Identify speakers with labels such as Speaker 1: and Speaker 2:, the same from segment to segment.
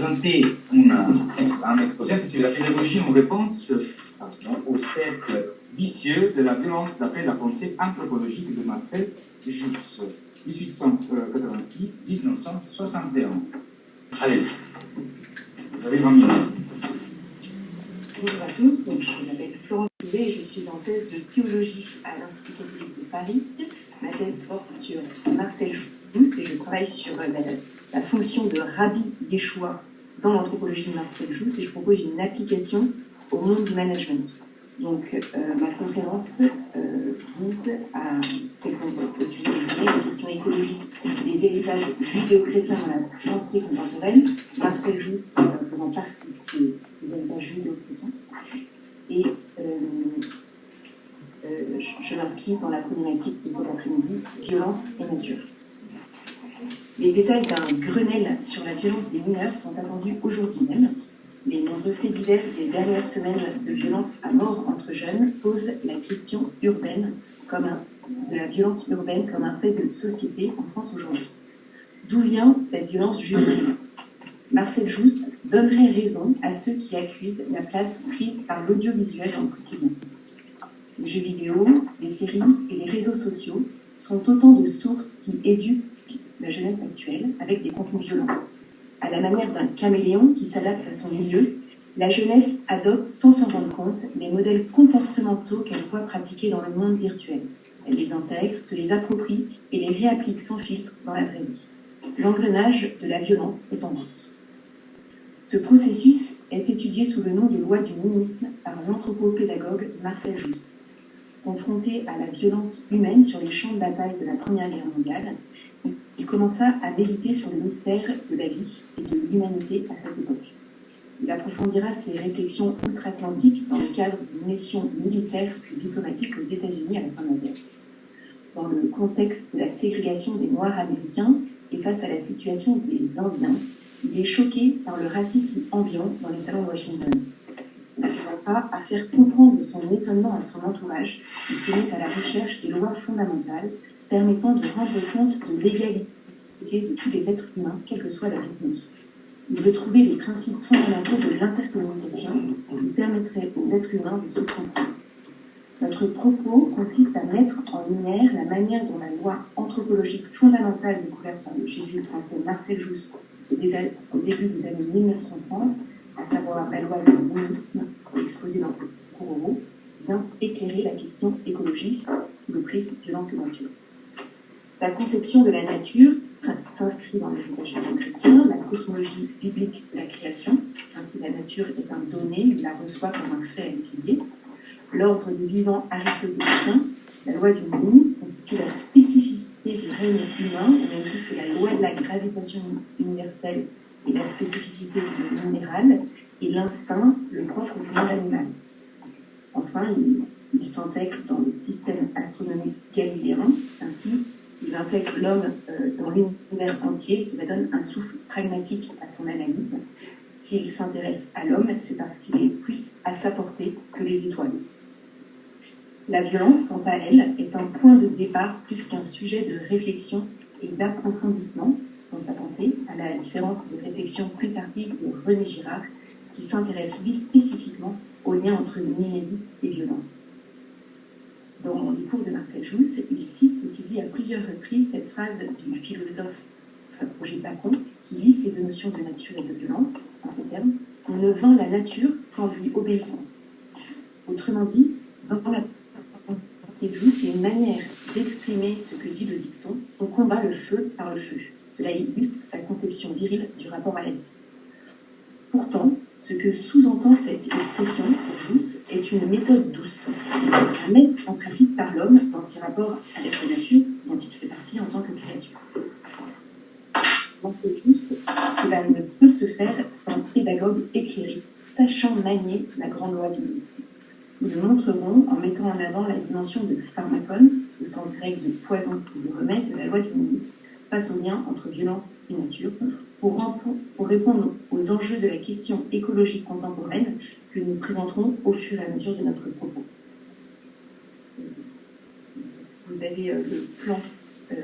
Speaker 1: présenter un exposé intitulé La pédagogie en réponse au cercle vicieux de la violence d'après la pensée anthropologique de Marcel Jousse, 1886-1961. Allez-y, vous avez 20 minutes.
Speaker 2: Bonjour à tous, donc je m'appelle Florence Poulet et je suis en thèse de théologie à l'Institut catholique de Paris. Ma thèse porte sur Marcel Jousse et je travaille sur la fonction de Rabbi Yeshua dans l'anthropologie de Marcel Jousse et je propose une application au monde du management. Donc ma conférence vise à répondre au sujet des questions écologiques des héritages judéo-chrétiens dans la pensée contemporaine, Marcel Jousse faisant partie des héritages judéo-chrétiens. Et je m'inscris dans la problématique de cet après-midi, violence et nature. Les détails d'un Grenelle sur la violence des mineurs sont attendus aujourd'hui même. Les nombreux faits divers des dernières semaines de violence à mort entre jeunes posent la question urbaine de la violence urbaine comme un fait de société en France aujourd'hui. D'où vient cette violence juvénile ? Marcel Jousse donnerait raison à ceux qui accusent la place prise par l'audiovisuel dans le quotidien. Les jeux vidéo, les séries et les réseaux sociaux sont autant de sources qui éduquent la jeunesse actuelle avec des contenus violents. À la manière d'un caméléon qui s'adapte à son milieu, la jeunesse adopte sans s'en rendre compte les modèles comportementaux qu'elle voit pratiquer dans le monde virtuel. Elle les intègre, se les approprie et les réapplique sans filtre dans la vraie vie. L'engrenage de la violence est en route. Ce processus est étudié sous le nom de loi du minisme par l'anthropopédagogue Marcel Jousse. Confronté à la violence humaine sur les champs de bataille de la Première Guerre mondiale, il commença à méditer sur le mystère de la vie et de l'humanité à cette époque. Il approfondira ses réflexions outre-Atlantique dans le cadre d'une mission militaire puis diplomatique aux États-Unis à la fin de la guerre. Dans le contexte de la ségrégation des Noirs américains et face à la situation des Indiens, il est choqué par le racisme ambiant dans les salons de Washington. N'arrivant pas à faire comprendre son étonnement à son entourage, il se met à la recherche des lois fondamentales permettant de rendre compte de l'égalité de tous les êtres humains, quelle que soit leur ethnie. Il veut trouver les principes fondamentaux de l'intercommunication qui permettraient aux êtres humains de se comprendre. Notre propos consiste à mettre en lumière la manière dont la loi anthropologique fondamentale découverte par le jésuite français Marcel Jousse au début des années 1930, à savoir la loi du minisme exposée dans ses cours, vient éclairer la question écologique sous le prisme violence et nature. Sa conception de la nature s'inscrit dans l'héritage chrétien, la cosmologie biblique de la création, ainsi la nature est un donné, il la reçoit comme un fait à étudier. L'ordre des vivants aristotélicien, la loi du minisme constitue la spécificité du règne humain, au même titre que la loi de la gravitation universelle et la spécificité du minéral, et l'instinct, le propre du monde animal. Enfin, il s'intègre dans le système astronomique galiléen, ainsi il intègre l'homme dans l'univers entier, cela donne un souffle pragmatique à son analyse. S'il s'intéresse à l'homme, c'est parce qu'il est plus à sa portée que les étoiles. La violence, quant à elle, est un point de départ plus qu'un sujet de réflexion et d'approfondissement dans sa pensée, à la différence des réflexions plus tardives de René Girard, qui s'intéresse lui spécifiquement au lien entre mimésis et violence. Dans les cours de Marcel Jousse, il cite, ceci dit, à plusieurs reprises cette phrase du philosophe Roger Bacon, qui lie ces deux notions de nature et de violence, en ces termes, « On ne vainc la nature qu'en lui obéissant ». Autrement dit, dans la pensée de Jousse, c'est une manière d'exprimer ce que dit le dicton « On combat le feu par le feu ». Cela illustre sa conception virile du rapport à la vie. Pourtant, ce que sous-entend cette expression pour Jousse est une méthode douce, à mettre en pratique par l'homme dans ses rapports avec la nature dont il fait partie en tant que créature. Dans cette Jousse, cela ne peut se faire sans pédagogue éclairé, sachant manier la grande loi du minisme. Nous le montrerons en mettant en avant la dimension de pharmakon, au sens grec de poison ou de remède de la loi du minisme, face au lien entre violence et nature, pour répondre aux enjeux de la question écologique contemporaine que nous présenterons au fur et à mesure de notre propos. Vous avez le plan de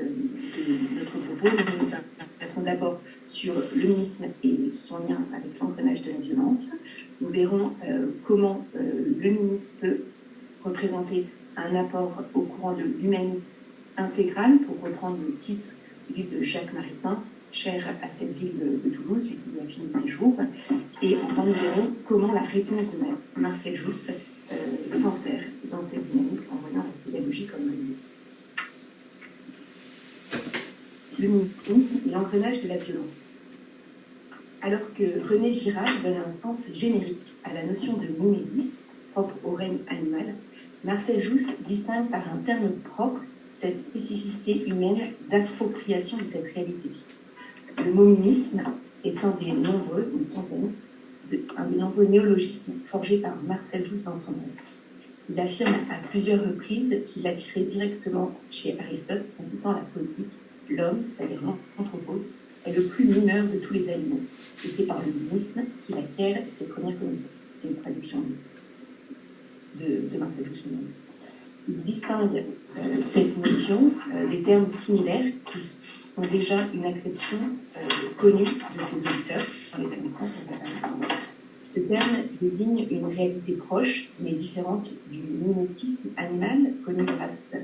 Speaker 2: notre propos. Nous nous arrêterons d'abord sur le féminisme et son lien avec l'engrenage de la violence. Nous verrons comment le féminisme peut représenter un apport au courant de l'humanisme intégral, pour reprendre le titre du livre de Jacques Maritain, cher à cette ville de Toulouse, lui qui a fini ses jours. Et enfin, nous verrons comment la réponse de Marcel Jousse s'insère dans cette dynamique en voyant la pédagogie comme levier. Le féminisme et l'engrenage de la violence. Alors que René Girard donne un sens générique à la notion de mimésis, propre au règne animal, Marcel Jousse distingue par un terme propre cette spécificité humaine d'appropriation de cette réalité. Le mominisme est un des nombreux, une centaine, un des nombreux néologismes forgés par Marcel Jousse dans son œuvre. Il affirme à plusieurs reprises qu'il a tiré directement chez Aristote en citant la poétique: l'homme, c'est-à-dire l'anthropos, est le plus mineur de tous les animaux. Et c'est par le monisme qu'il acquiert ses premières connaissances. C'est une traduction de Marcel Jousse lui-même. Il distingue cette notion des termes similaires qui ont déjà une acception connue de ses auditeurs dans les années 30. Ce terme désigne une réalité proche, mais différente du mimétisme animal, connu grâce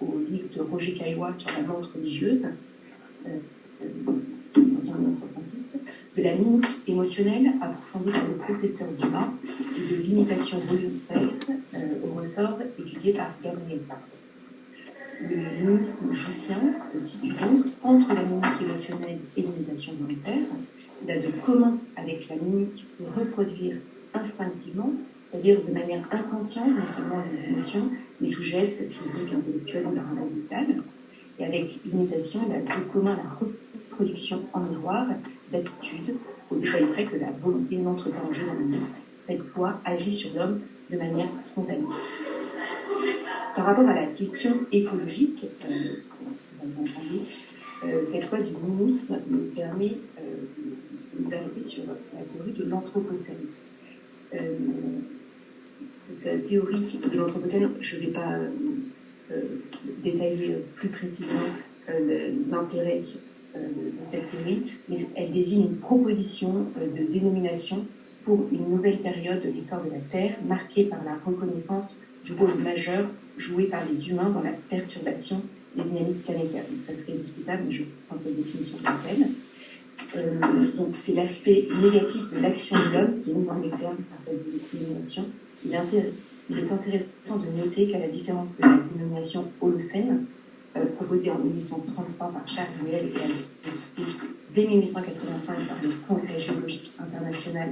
Speaker 2: au livre de Roger Caillois sur la menthe religieuse, qui est sorti en 1936, de la mimique émotionnelle approfondie par le professeur Dumas et de l'imitation volontaire au ressort étudié par Gabriel Bard. Le mimétisme joussien se situe donc entre la mimique émotionnelle et l'imitation volontaire. Il a de commun avec la mimique pour reproduire instinctivement, c'est-à-dire de manière inconsciente, non seulement les émotions, mais tout geste physique, intellectuel ou mental. Et avec l'imitation, il a de commun la reproduction en miroir d'attitudes, au détail près que la volonté n'entre pas en jeu dans le geste. Cette loi agit sur l'homme de manière spontanée. Par rapport à la question écologique, vous avez entendu, cette loi du mimétisme nous permet de nous arrêter sur la théorie de l'anthropocène. Cette théorie de l'anthropocène, je ne vais pas détailler plus précisément l'intérêt de cette théorie, mais elle désigne une proposition de dénomination pour une nouvelle période de l'histoire de la Terre, marquée par la reconnaissance du rôle majeur joué par les humains dans la perturbation des dynamiques planétaires. Donc ça serait discutable, mais je prends cette définition comme telle. Donc c'est l'aspect négatif de l'action de l'homme qui est mis en exergue par cette dénomination. Il est intéressant de noter qu'à la différence de la dénomination Holocène, proposée en 1833 par Charles Lyell et adoptée dès 1885 par le Congrès géologique international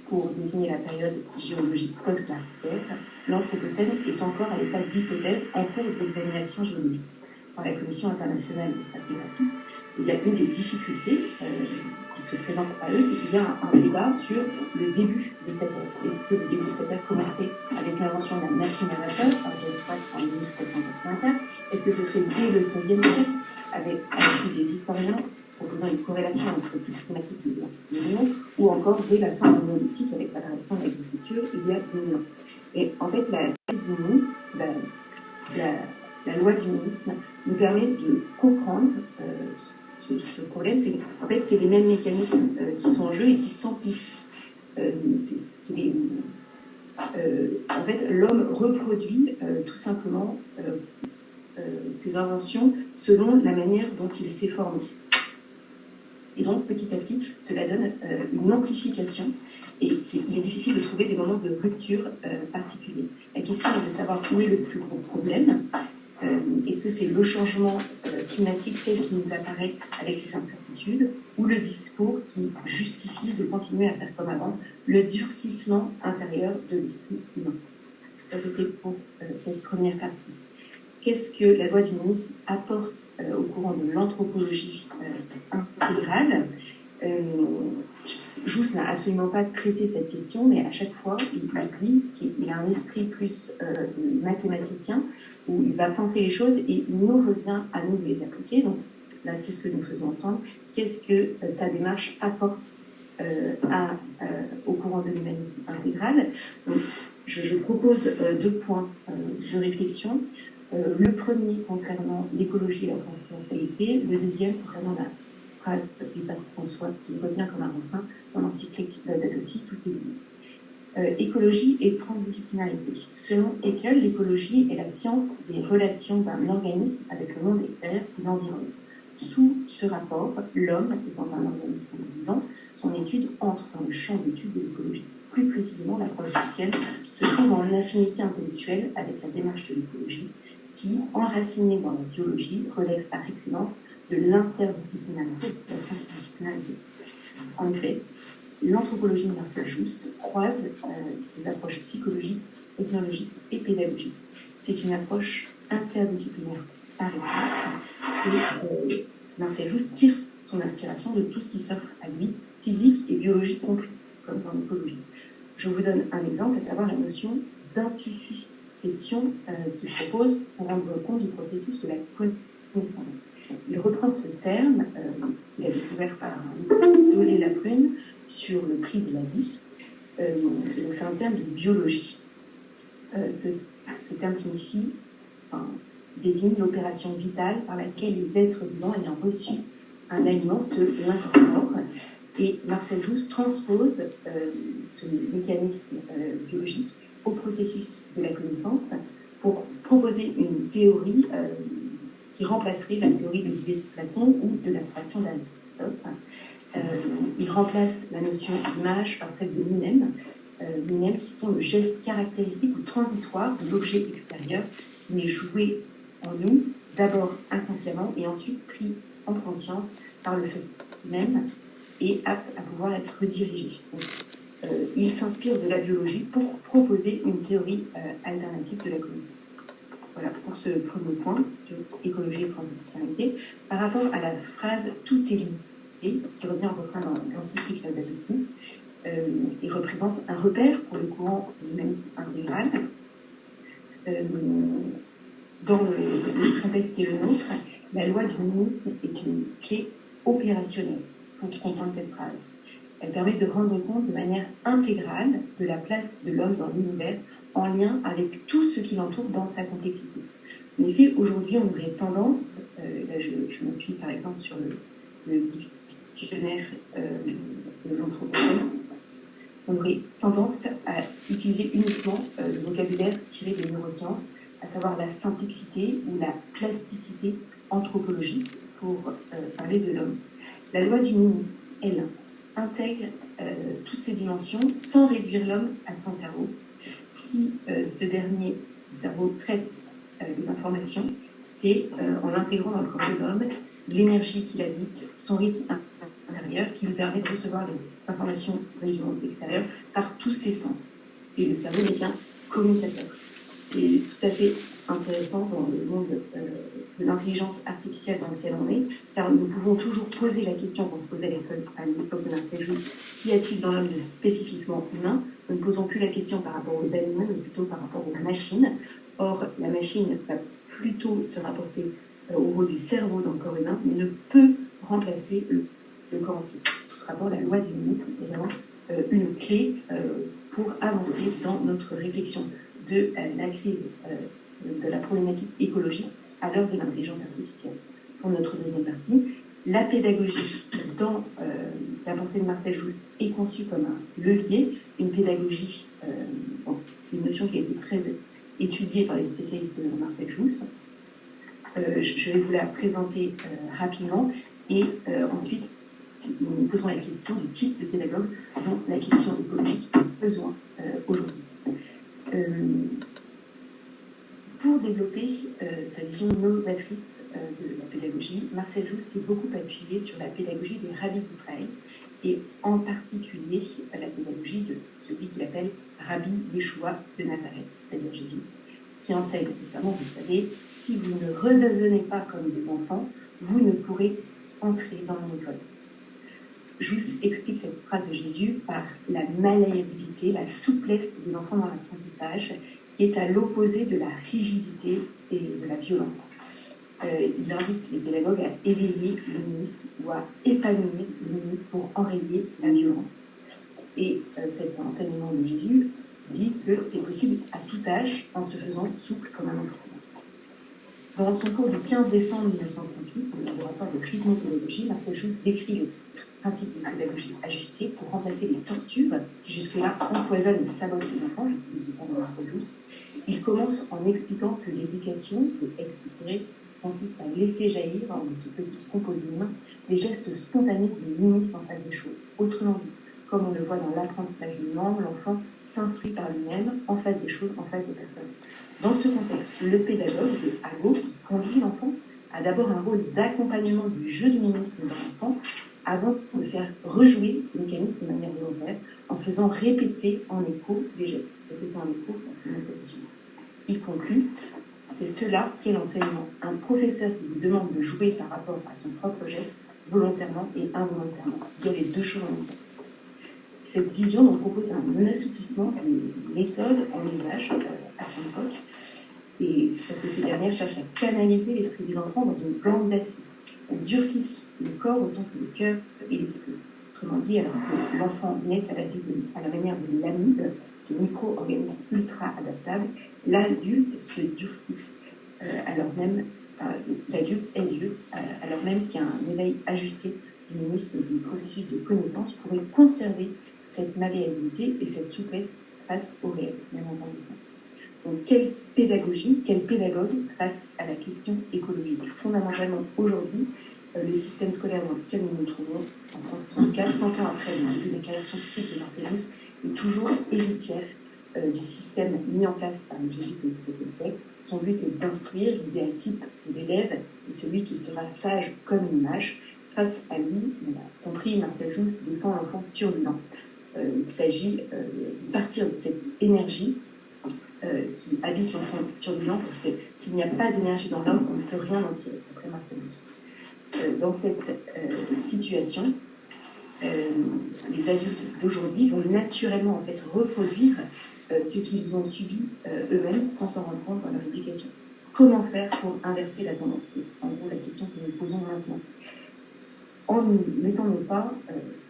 Speaker 2: pour désigner la période géologique post-glaciaire, l'Anthropocène est encore à l'état d'hypothèse en cours d'examination géologique par la Commission internationale de stratigraphie. Il y a une des difficultés qui se présentent à eux, c'est qu'il y a un débat sur le début de cette ère. Est-ce que le début de cette ère commencerait avec l'invention de la machine à vapeur par James Watt en 1784? Est-ce que ce serait dès le XVIe siècle, avec à la suite des historiens proposant une corrélation entre le crise climatique et l'environnement, ou encore dès la fin du néolithique avec l'apparition de l'agriculture il y a 2000 ans? Et en fait, la crise du monisme, la loi du monisme nous permet de comprendre ce problème. En fait, c'est les mêmes mécanismes qui sont en jeu et qui s'amplifient. En fait, l'homme reproduit tout simplement ses inventions selon la manière dont il s'est formé. Et donc, petit à petit, cela donne une amplification. Et il est difficile de trouver des moments de rupture particuliers. La question est de savoir où est le plus gros problème. Est-ce que c'est le changement climatique tel qu'il nous apparaît avec ses incertitudes, ou le discours qui justifie de continuer à faire comme avant, le durcissement intérieur de l'esprit humain? Ça, c'était pour cette première partie. Qu'est-ce que la loi du monisme apporte au courant de l'anthropologie intégrale? Jousse n'a absolument pas traité cette question, mais à chaque fois, il dit qu'il a un esprit plus mathématicien, où il va penser les choses et il nous revient à nous de les appliquer. Donc là, c'est ce que nous faisons ensemble. Qu'est-ce que sa démarche apporte au courant de l'humanisme intégral? Donc, je propose 2 points de réflexion. Le premier concernant l'écologie et la transversalité, le deuxième concernant la phrase du pape François qui revient comme un refrain dans l'encyclique Laudato Si, tout est lié. Écologie et transdisciplinarité. Selon Haeckel, l'écologie est la science des relations d'un organisme avec le monde extérieur qui l'environne. Sous ce rapport, l'homme étant un organisme vivant, son étude entre dans le champ d'étude de l'écologie. Plus précisément, l'approche chrétienne se trouve en affinité intellectuelle avec la démarche de l'écologie, qui, enracinée dans la biologie, relève par excellence de l'interdisciplinarité, de la transdisciplinarité. En effet, l'anthropologie de Marcel Jousse croise les approches psychologiques, ethnologiques et pédagogiques. C'est une approche interdisciplinaire par essence et Marcel Jousse tire son inspiration de tout ce qui s'offre à lui, physique et biologique compris, comme dans l'écologie. Je vous donne un exemple, à savoir la notion d'intussusception qu'il propose pour rendre compte du processus de la connaissance. Il reprend ce terme qu'il a découvert par Dolé Laprune sur le prix de la vie. Donc c'est un terme de biologie. Ce terme désigne l'opération vitale par laquelle les êtres vivants ayant reçu un aliment se l'incorporent. Et Marcel Jousse transpose ce mécanisme biologique au processus de la connaissance pour proposer une théorie qui remplacerait la théorie des idées de Platon ou de l'abstraction d'Aristote. Il remplace la notion d'image par celle de minem, qui sont le geste caractéristique ou transitoire de l'objet extérieur qui est joué en nous, d'abord inconsciemment et ensuite pris en conscience par le fait même et apte à pouvoir être redirigé. Donc, il s'inspire de la biologie pour proposer une théorie alternative de la connaissance. Voilà pour ce premier point de écologie et transdisciplinarité. Par rapport à la phrase « tout est lié », qui revient en refrain dans l'encyclique Laudato Si, il représente un repère pour le courant de l'humanisme intégral. Dans le contexte qui est le nôtre, la loi du humanisme est une clé opérationnelle pour comprendre cette phrase. Elle permet de rendre compte de manière intégrale de la place de l'homme dans l'univers en lien avec tout ce qui l'entoure dans sa complexité. En effet, aujourd'hui, on aurait tendance, là je m'appuie par exemple sur le dictionnaire de l'anthropologie, on aurait tendance à utiliser uniquement le vocabulaire tiré des neurosciences, à savoir la simplicité ou la plasticité anthropologique pour parler de l'homme. La loi du humanisme, elle, intègre toutes ces dimensions sans réduire l'homme à son cerveau. Si ce dernier cerveau traite les informations, c'est en intégrant dans le corps de l'homme l'énergie qu'il habite, son rythme intérieur, qui lui permet de recevoir les informations du monde extérieur par tous ses sens. Et le cerveau n'est qu'un communicateur. C'est tout à fait intéressant dans le monde de l'intelligence artificielle dans lequel on est, car nous pouvons toujours poser la question qu'on se posait à l'époque de Marcel Jousse, qu'y a-t-il dans l'homme de spécifiquement humain? Nous ne posons plus la question par rapport aux animaux, mais plutôt par rapport aux machines. Or, la machine va plutôt se rapporter au rôle du cerveau dans le corps humain, mais ne peut remplacer le corps entier. Tout ce rapport, la loi du humanisme est vraiment une clé pour avancer dans notre réflexion de la crise de la problématique écologique à l'heure de l'intelligence artificielle. Pour notre deuxième partie, la pédagogie dans la pensée de Marcel Jousse est conçue comme un levier, une pédagogie, c'est une notion qui a été très étudiée par les spécialistes de Marcel Jousse. Je vais vous la présenter rapidement et ensuite nous poserons la question du type de pédagogue dont la question écologique a besoin aujourd'hui. Pour développer sa vision novatrice de la pédagogie, Marcel Jousse s'est beaucoup appuyé sur la pédagogie des rabbis d'Israël et en particulier la pédagogie de celui qu'il appelle Rabbi Yeshua de Nazareth, c'est-à-dire Jésus, qui enseigne notamment, vous savez, si vous ne redevenez pas comme des enfants, vous ne pourrez entrer dans mon école. Jousse explique cette phrase de Jésus par la malléabilité, la souplesse des enfants dans l'apprentissage, qui est à l'opposé de la rigidité et de la violence. Il invite les pédagogues à éveiller l'humanisme ou à épanouir l'humanisme pour enrayer la violence. Et cet enseignement de Jésus dit que c'est possible à tout âge en se faisant souple comme un enfant. Dans son cours du 15 décembre 1938, au laboratoire de rythmopédagogie, Marcel Jousse décrit le principe de pédagogie ajustée pour remplacer les tortures qui jusque-là empoisonnent et sabotent les enfants, j'utilise le terme de Marcel Jousse. Il commence en expliquant que l'éducation, le ex pecoris, consiste à laisser jaillir dans ce petit composé humain des gestes spontanés de l'humanisme en face des choses. Autrement dit, comme on le voit dans l'apprentissage d'une langue, l'enfant s'instruit par lui-même en face des choses, en face des personnes. Dans ce contexte, le pédagogue de Hago, qui conduit l'enfant, a d'abord un rôle d'accompagnement du jeu du mimétisme dans l'enfant, avant de faire rejouer ces mécanismes de manière volontaire, en faisant répéter en écho les gestes. Répéter en écho, c'est mon catéchisme. Il conclut, c'est cela qu'est l'enseignement. Un professeur qui vous demande de jouer par rapport à son propre geste, volontairement et involontairement. Il y a les deux choses en même temps. Cette vision donc propose un assouplissement des méthodes en usage à son époque, et c'est parce que ces dernières cherchent à canaliser l'esprit des enfants dans une bande d'acier. Elles durcissent le corps autant que le cœur et l'esprit. Autrement dit, alors que l'enfant naît à la manière de l'amibe, ce micro-organisme ultra adaptable, l'adulte se durcit, alors même l'adulte est Dieu, alors même qu'un éveil ajusté du mécanisme du processus de connaissance pourrait conserver cette malléabilité et cette souplesse face au réel, même en grandissant. Donc, quelle pédagogie, quel pédagogue face à la question écologique? Fondamentalement, aujourd'hui, le système scolaire dans lequel nous nous trouvons, en France, en tout cas, 100 ans après le début de la carrière scientifique de Marcel Jousse, est toujours héritière du système mis en place par les jésuites au XVIIe siècle. Son but est d'instruire l'idéal type de l'élève et celui qui sera sage comme une image. Face à lui, on a compris, Marcel Jousse défend l'enfant turbulent. Il s'agit de partir de cette énergie qui habite l'enfant turbulent, parce que s'il n'y a pas d'énergie dans l'homme, on ne peut rien en tirer, après Marcel Jousse. Dans cette situation, les adultes d'aujourd'hui vont naturellement en fait reproduire ce qu'ils ont subi eux-mêmes sans s'en rendre compte dans leur éducation. Comment faire pour inverser la tendance? C'est en gros la question que nous posons maintenant. En nous mettant nos pas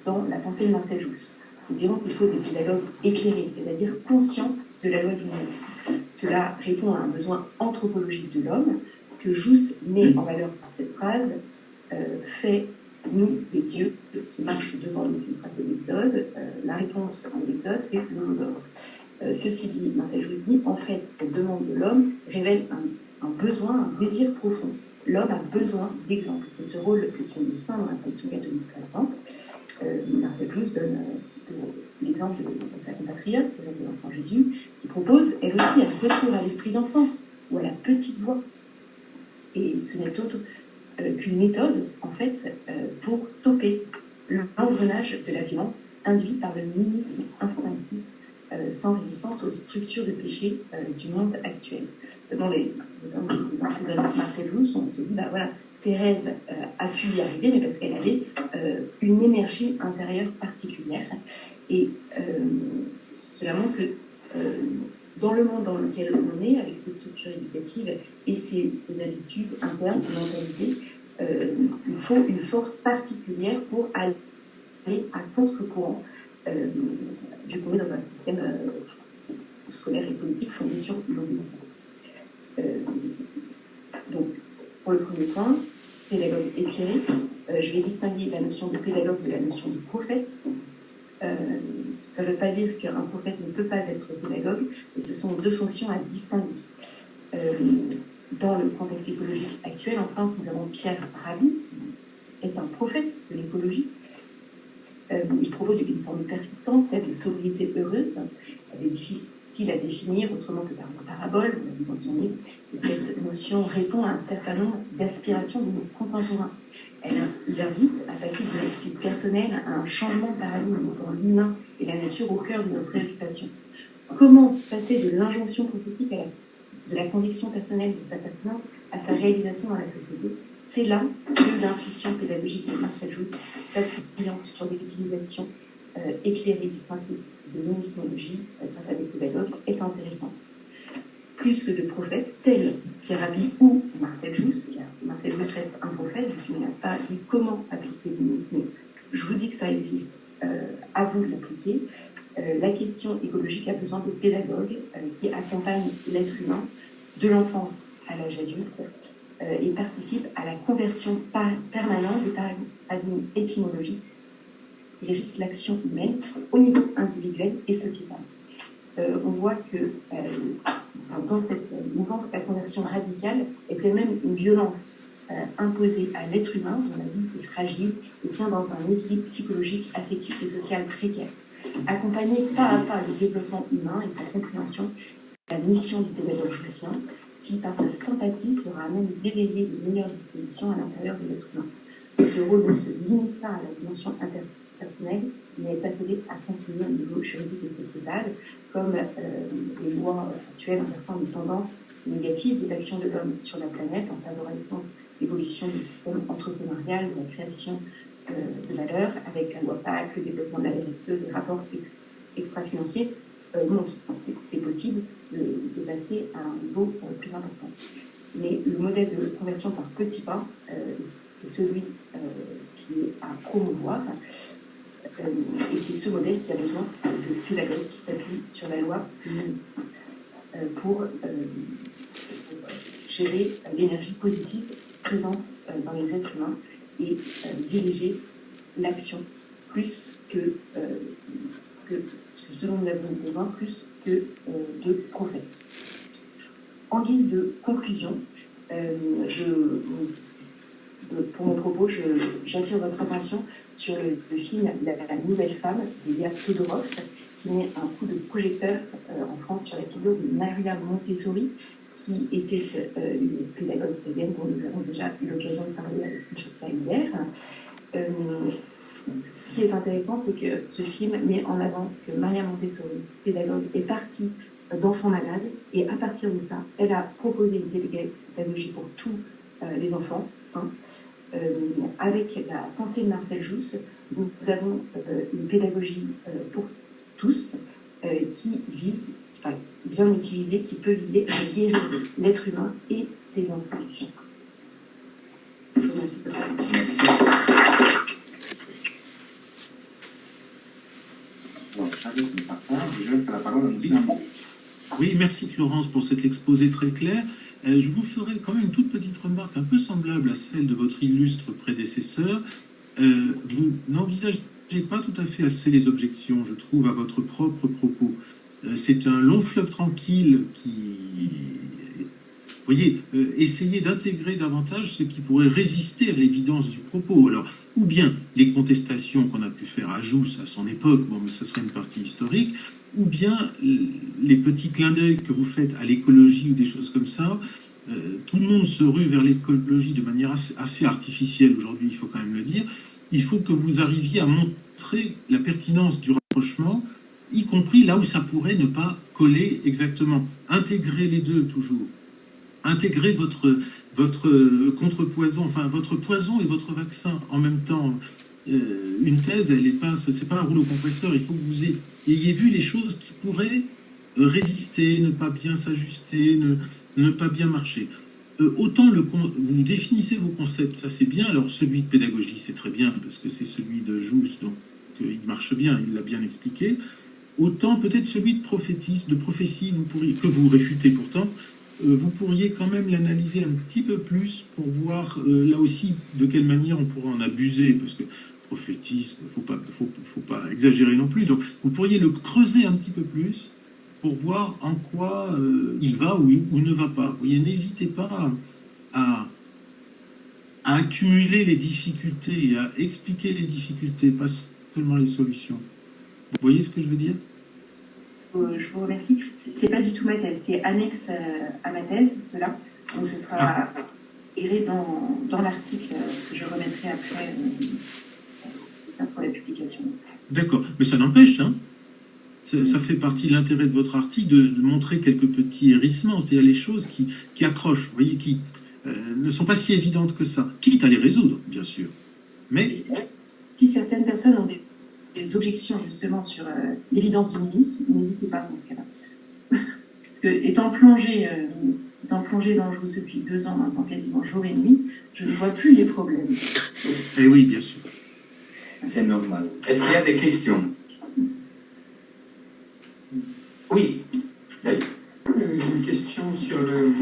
Speaker 2: dans la pensée de Marcel Jousse, nous dirons qu'il faut des pédagogues éclairés, c'est-à-dire conscients de la loi du l'humanisme. Cela répond à un besoin anthropologique de l'homme que Jousse met en valeur par cette phrase fait nous des dieux qui marchent devant nous. C'est une phrase de l'Exode. La réponse en l'Exode, c'est le d'or. Ceci dit, Marcel Jousse dit, en fait, cette demande de l'homme révèle un besoin, un désir profond. L'homme a besoin d'exemples. C'est ce rôle que tiennent les saints dans la tradition catholique, par exemple. Marcel Jousse donne l'exemple de sa compatriote, Thérèse de l'Enfant Jésus, qui propose, elle aussi, un retour à l'esprit d'enfance, ou à la petite voix. Et ce n'est autre qu'une méthode, en fait, pour stopper l'engrenage de la violence induit par le mimétisme instinctif sans résistance aux structures de péché du monde actuel. Dans les exemples de Marcel Jousse, on se dit, bah voilà, Thérèse a pu y arriver, mais parce qu'elle avait une énergie intérieure particulière. Et cela montre que dans le monde dans lequel on est, avec ses structures éducatives et ses habitudes internes, ses mentalités, il faut une force particulière pour aller à contre-courant, vu qu'on est dans un système scolaire et politique fondé sur l'obéissance. Donc, pour le premier point, pédagogue éclairé, je vais distinguer la notion de pédagogue de la notion de prophète. Ça ne veut pas dire qu'un prophète ne peut pas être pédagogue, mais ce sont deux fonctions à distinguer. Dans le contexte écologique actuel, en France, nous avons Pierre Rabhi, qui est un prophète de l'écologie. Il propose une forme percutante, celle de sobriété heureuse. Elle est difficile à définir autrement que par une parabole, on l'a vu dans son livre. Et cette notion répond à un certain nombre d'aspirations de nos contemporains. Il invite à passer d'une attitude personnelle à un changement de paradigme mettant l'humain et la nature au cœur de nos préoccupations. Comment passer de l'injonction prophétique de la conviction personnelle de sa pertinence à sa réalisation dans la société? C'est là que l'intuition pédagogique de Marcel Jousse, s'appuyant sur l'utilisation éclairée du principe de l'énismologie grâce à des pédagogues, est intéressante. Plus que de prophètes, tels Pierre Rabhi ou Marcel Jousse, car Marcel Jousse reste un prophète, puisqu'il n'a pas dit comment appliquer l'humanisme. Je vous dis que ça existe, à vous de l'appliquer. La question écologique a besoin de pédagogues qui accompagnent l'être humain de l'enfance à l'âge adulte et participe à la conversion permanente des paradigmes étymologiques qui régissent l'action humaine au niveau individuel et sociétal. On voit que dans cette mouvance, la conversion radicale est elle-même une violence imposée à l'être humain dont la vie est fragile et tient dans un équilibre psychologique, affectif et social précaire. Accompagner pas à pas le développement humain et sa compréhension de la mission du pédagogue joussien, qui, par sa sympathie, sera à même d'éveiller les meilleures dispositions à l'intérieur de l'être humain. Ce rôle ne se limite pas à la dimension interpersonnelle, mais est appelé à continuer au niveau juridique et sociétal, comme les lois actuelles inversant les tendances négatives de l'action de l'homme sur la planète en favorisant l'évolution du système entrepreneurial, de la création de valeur, avec la loi PAC, le développement de la RSE, des rapports extra-financiers, montrent que c'est possible de passer à un niveau plus important. Mais le modèle de conversion par petits pas est celui qui est à promouvoir. Et c'est ce modèle qui a besoin de pédagogues qui s'appuient sur la loi humanisme pour gérer l'énergie positive présente dans les êtres humains et diriger l'action plus que ce dont nous avons besoin, plus que de prophètes. En guise de conclusion, pour mon propos, j'attire votre attention sur le film La Nouvelle Femme d'Elia Todorov, qui met un coup de projecteur en France sur la figure de Maria Montessori, qui était une pédagogue italienne dont nous avons déjà eu l'occasion de parler avec Francesca hier. Ce qui est intéressant, c'est que ce film met en avant que Maria Montessori, pédagogue, est partie d'enfants malades, et à partir de ça, elle a proposé une pédagogie pour tous les enfants sains. Avec la pensée de Marcel Jousse, nous avons une pédagogie pour tous qui vise, bien utilisée, qui peut viser à guérir l'être humain et ses institutions. Je vous remercie de votre attention.
Speaker 1: Je laisse la parole à M. Amos.
Speaker 3: Oui, merci Florence pour cet exposé très clair. Je vous ferai quand même une toute petite remarque un peu semblable à celle de votre illustre prédécesseur. Vous n'envisagez pas tout à fait assez les objections, je trouve, à votre propre propos. C'est un long fleuve tranquille qui... Vous voyez, essayez d'intégrer davantage ce qui pourrait résister à l'évidence du propos. Alors, ou bien les contestations qu'on a pu faire à Jousse à son époque, bon, mais ce serait une partie historique, ou bien les petits clins d'œil que vous faites à l'écologie ou des choses comme ça. Tout le monde se rue vers l'écologie de manière assez artificielle aujourd'hui, il faut quand même le dire. Il faut que vous arriviez à montrer la pertinence du rapprochement, y compris là où ça pourrait ne pas coller exactement. Intégrer les deux toujours. Intégrer votre contrepoison, enfin votre poison et votre vaccin en même temps. Une thèse, c'est pas un rouleau compresseur, il faut que vous ayez vu les choses qui pourraient résister, ne pas bien s'ajuster, ne pas bien marcher. Autant vous définissez vos concepts, ça c'est bien, alors celui de pédagogie c'est très bien, parce que c'est celui de Jousse, donc il marche bien, il l'a bien expliqué, autant peut-être celui de prophétisme, de prophétie, que vous réfutez pourtant, vous pourriez quand même l'analyser un petit peu plus pour voir là aussi de quelle manière on pourrait en abuser, parce que prophétisme, faut pas exagérer non plus. Donc vous pourriez le creuser un petit peu plus pour voir en quoi il va ou ne va pas. Vous voyez, n'hésitez pas à accumuler les difficultés, à expliquer les difficultés, pas seulement les solutions. Vous voyez ce que je veux dire ?
Speaker 2: Je vous remercie. C'est pas du tout ma thèse, c'est annexe à ma thèse, cela. Donc ce sera intégré dans l'article que je remettrai après ça pour la publication.
Speaker 3: D'accord, mais ça n'empêche, hein. Ça fait partie de l'intérêt de votre article de montrer quelques petits hérissements, c'est-à-dire les choses qui accrochent, vous voyez, qui ne sont pas si évidentes que ça, quitte à les résoudre, bien sûr. Mais
Speaker 2: si certaines personnes ont des objections justement sur l'évidence du nihilisme, n'hésitez pas dans ce cas-là. Parce que étant plongé dans Jousse depuis 2 ans maintenant, quasiment jour et nuit, je ne vois plus les problèmes.
Speaker 3: Eh oui, bien sûr.
Speaker 1: C'est normal. Est-ce qu'il y a des questions? Oui.
Speaker 4: J'ai une question sur le...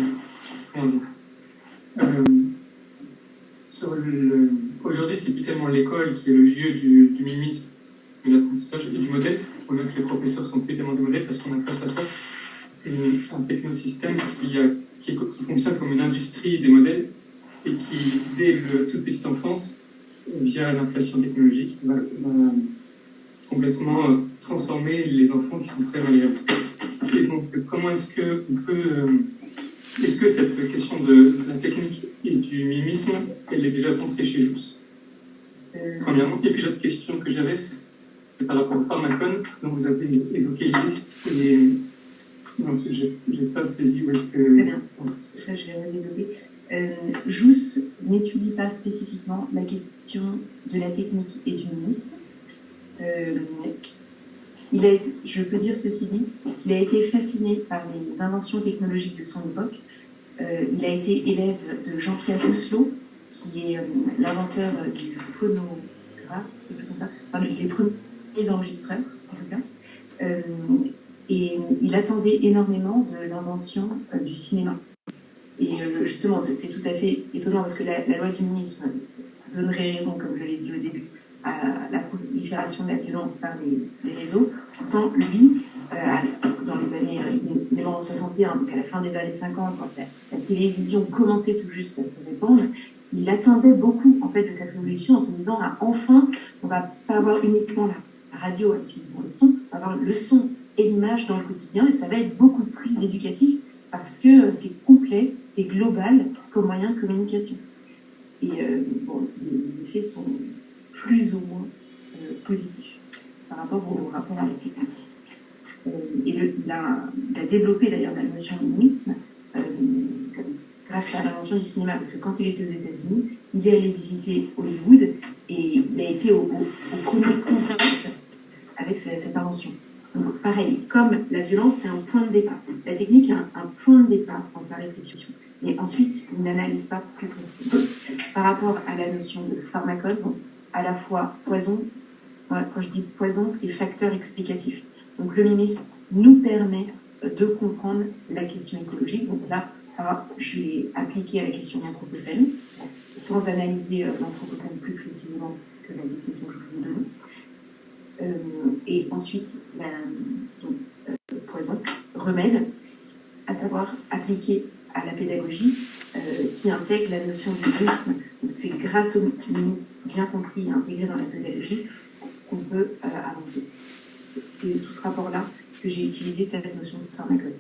Speaker 4: effectivement l'école qui est le lieu du mimétisme, de l'apprentissage et du modèle. On voit que les professeurs sont évidemment des modèles parce qu'on a face à ça un technosystème qui fonctionne comme une industrie des modèles et qui, dès la toute petite enfance, via l'inflation technologique, va complètement transformer les enfants qui sont très malléables. Et donc, comment est-ce que on peut... est-ce que cette question de la technique et du mimétisme, elle est déjà pensée chez Jousse, premièrement? Et puis l'autre question que j'avais, c'est par rapport au pharmacone, dont vous avez évoqué l'idée, et non, j'ai pas saisi où est-ce que...
Speaker 2: Très bien, ça je vais redévelopper. Jousse n'étudie pas spécifiquement la question de la technique et du mimétisme. Je peux dire ceci dit, qu'il a été fasciné par les inventions technologiques de son époque. Il a été élève de Jean-Pierre Rousselot, qui est l'inventeur du phonographe, enfin, les premiers enregistreurs, en tout cas. Et il attendait énormément de l'invention du cinéma. Et justement, c'est tout à fait étonnant, parce que la loi du mimétisme donnerait raison, comme je l'ai dit au début, à la prolifération de la violence par les réseaux. Pourtant, lui, dans les années 1961, donc à la fin des années 50, quand la télévision commençait tout juste à se répandre, il attendait beaucoup en fait de cette révolution en se disant enfin, on va pas avoir uniquement la radio et puis le son, on va avoir le son et l'image dans le quotidien, et ça va être beaucoup plus éducatif parce que c'est complet, c'est global comme moyen de communication. Et les effets sont plus ou moins positif par rapport au rapport à la technique. Il a développé d'ailleurs la notion de mimétisme grâce à l'invention du cinéma, parce que quand il était aux États-Unis, il est allé visiter Hollywood et il a été au premier contact avec cette invention. Donc pareil, comme la violence, c'est un point de départ. La technique est un point de départ dans sa réflexion. Et ensuite, il n'analyse pas plus précisément. Par rapport à la notion de pharmacone, donc, à la fois poison, quand je dis poison, c'est facteur explicatif. Donc le mimétisme nous permet de comprendre la question écologique. Donc là, je l'ai appliqué à la question de l'anthropocène, sans analyser l'anthropocène plus précisément que la définition que je vous ai donnée. Et ensuite, poison, remède, à savoir appliquer à la pédagogie, qui intègre la notion du mimétisme. C'est grâce au mimétisme bien compris et intégré dans la pédagogie qu'on peut avancer. C'est sous ce rapport-là que j'ai utilisé cette notion de pharmacologie.